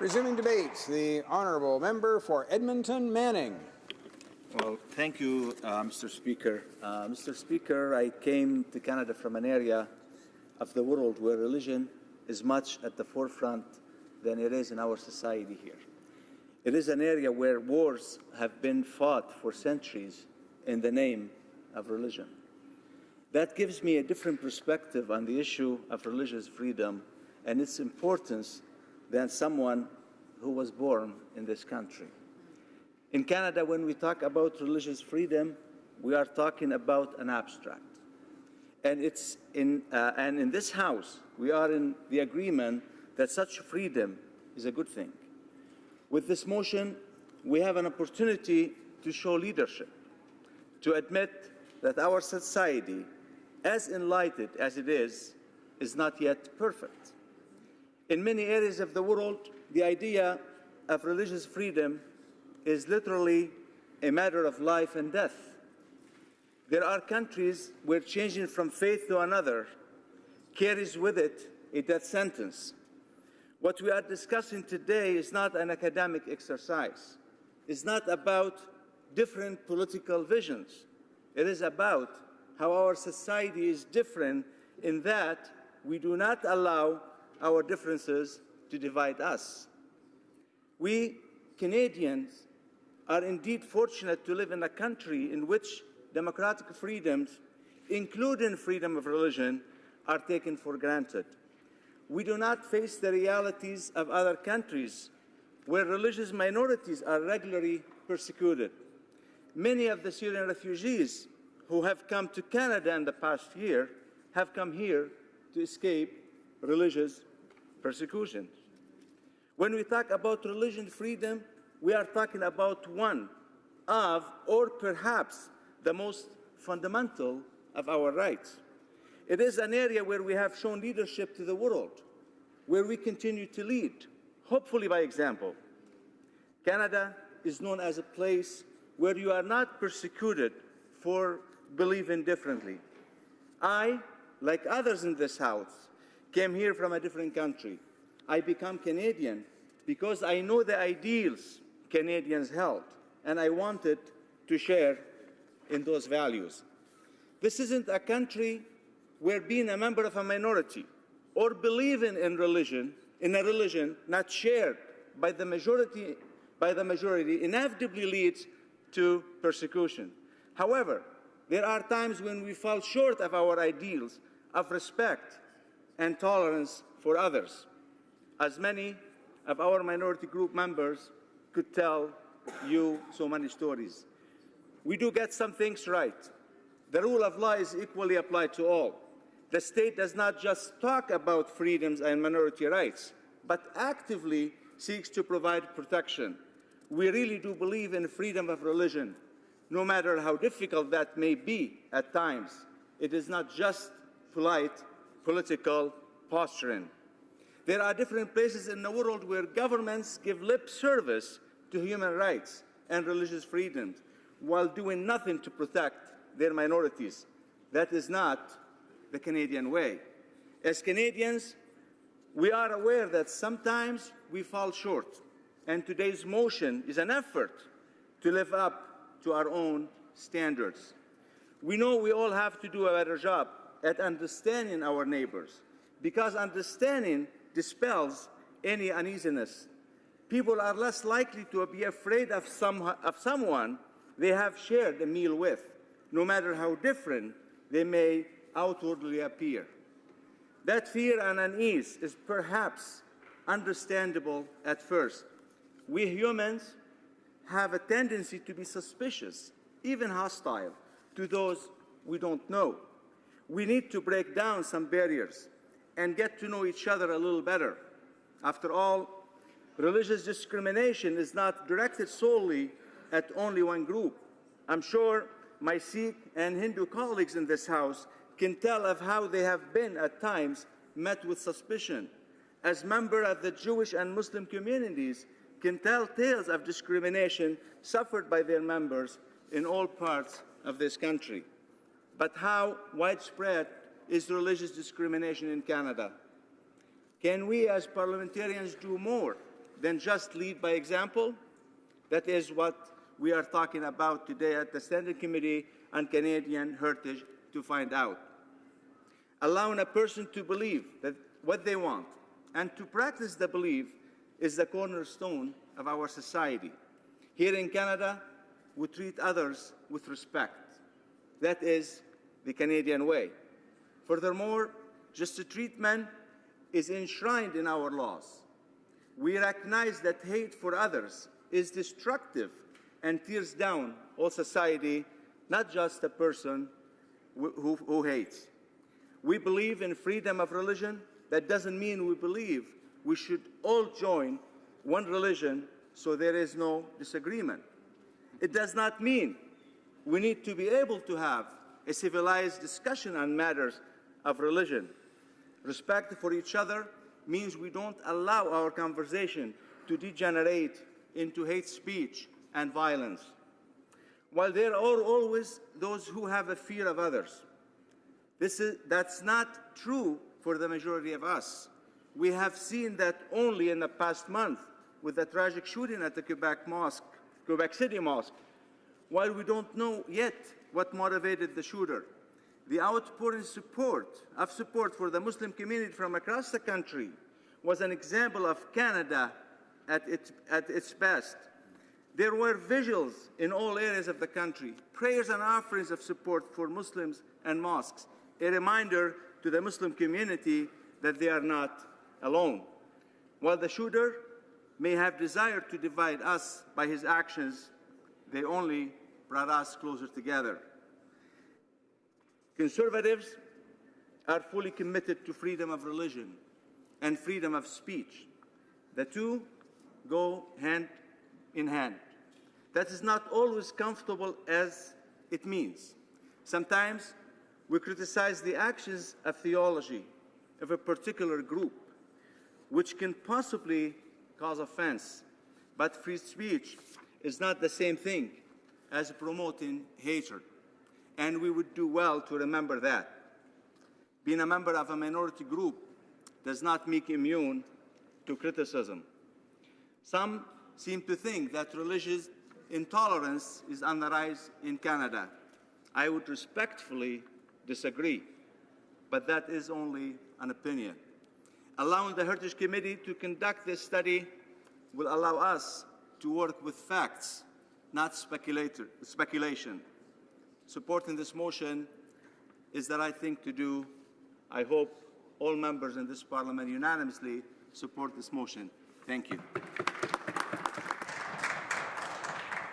Resuming debate, the honourable member for Edmonton Manning. Well, thank you, Mr. Speaker. Mr. Speaker, I came to Canada from an area of the world where religion is much at the forefront than it is in our society here. It is an area where wars have been fought for centuries in the name of religion. That gives me a different perspective on the issue of religious freedom and its importance than someone who was born in this country. In Canada, when we talk about religious freedom, we are talking about an abstract. And in this House, we are in the agreement that such freedom is a good thing. With this motion, we have an opportunity to show leadership, to admit that our society, as enlightened as it is not yet perfect. In many areas of the world, the idea of religious freedom is literally a matter of life and death. There are countries where changing from faith to another carries with it a death sentence. What we are discussing today is not an academic exercise. It's not about different political visions. It is about how our society is different in that we do not allow our differences to divide us. We Canadians are indeed fortunate to live in a country in which democratic freedoms, including freedom of religion, are taken for granted. We do not face the realities of other countries where religious minorities are regularly persecuted. Many of the Syrian refugees who have come to Canada in the past year have come here to escape religious persecution. When we talk about religion freedom, we are talking about one of, or perhaps the most fundamental of our rights. It is an area where we have shown leadership to the world, where we continue to lead, hopefully by example. Canada is known as a place where you are not persecuted for believing differently. I, like others in this House, came here from a different country. I became Canadian because I know the ideals Canadians held, and I wanted to share in those values. This isn't a country where being a member of a minority or believing in a religion not shared by the majority inevitably leads to persecution. However, there are times when we fall short of our ideals of respect and tolerance for others. As many of our minority group members could tell you so many stories. We do get some things right. The rule of law is equally applied to all. The state does not just talk about freedoms and minority rights, but actively seeks to provide protection. We really do believe in freedom of religion, no matter how difficult that may be at times. It is not just polite political posturing. There are different places in the world where governments give lip service to human rights and religious freedoms while doing nothing to protect their minorities. That is not the Canadian way. As Canadians, we are aware that sometimes we fall short, and today's motion is an effort to live up to our own standards. We know we all have to do a better job at understanding our neighbors, because understanding dispels any uneasiness. People are less likely to be afraid of someone they have shared a meal with, no matter how different they may outwardly appear. That fear and unease is perhaps understandable at first. We humans have a tendency to be suspicious, even hostile, to those we don't know. We need to break down some barriers and get to know each other a little better. After all, religious discrimination is not directed solely at only one group. I'm sure my Sikh and Hindu colleagues in this House can tell of how they have been at times met with suspicion. As members of the Jewish and Muslim communities can tell tales of discrimination suffered by their members in all parts of this country. But how widespread is religious discrimination in Canada? Can we as parliamentarians do more than just lead by example? That is what we are talking about today at the Standing Committee on Canadian Heritage to find out. Allowing a person to believe that what they want and to practice the belief is the cornerstone of our society. Here in Canada, we treat others with respect. That is the Canadian way. Furthermore, just treatment is enshrined in our laws. We recognize that hate for others is destructive and tears down all society, not just a person who hates. We believe in freedom of religion. That doesn't mean we believe we should all join one religion so there is no disagreement. It does not mean we need to be able to have a civilized discussion on matters of religion. Respect for each other means we don't allow our conversation to degenerate into hate speech and violence. While there are always those who have a fear of others, that's not true for the majority of us. We have seen that only in the past month with the tragic shooting at the Quebec City Mosque. While we don't know yet what motivated the shooter, the outpouring of support for the Muslim community from across the country was an example of Canada at its best. There were vigils in all areas of the country, prayers and offerings of support for Muslims and mosques, a reminder to the Muslim community that they are not alone. While the shooter may have desired to divide us by his actions, they only brought us closer together. Conservatives are fully committed to freedom of religion and freedom of speech. The two go hand in hand. That is not always comfortable as it means. Sometimes we criticize the actions of theology of a particular group, which can possibly cause offense. But free speech is not the same thing as promoting hatred. And we would do well to remember that. Being a member of a minority group does not make immune to criticism. Some seem to think that religious intolerance is on the rise in Canada. I would respectfully disagree, but that is only an opinion. Allowing the Heritage Committee to conduct this study will allow us to work with facts, not speculation. Supporting this motion is the right thing to do. I hope all members in this Parliament unanimously support this motion. Thank you.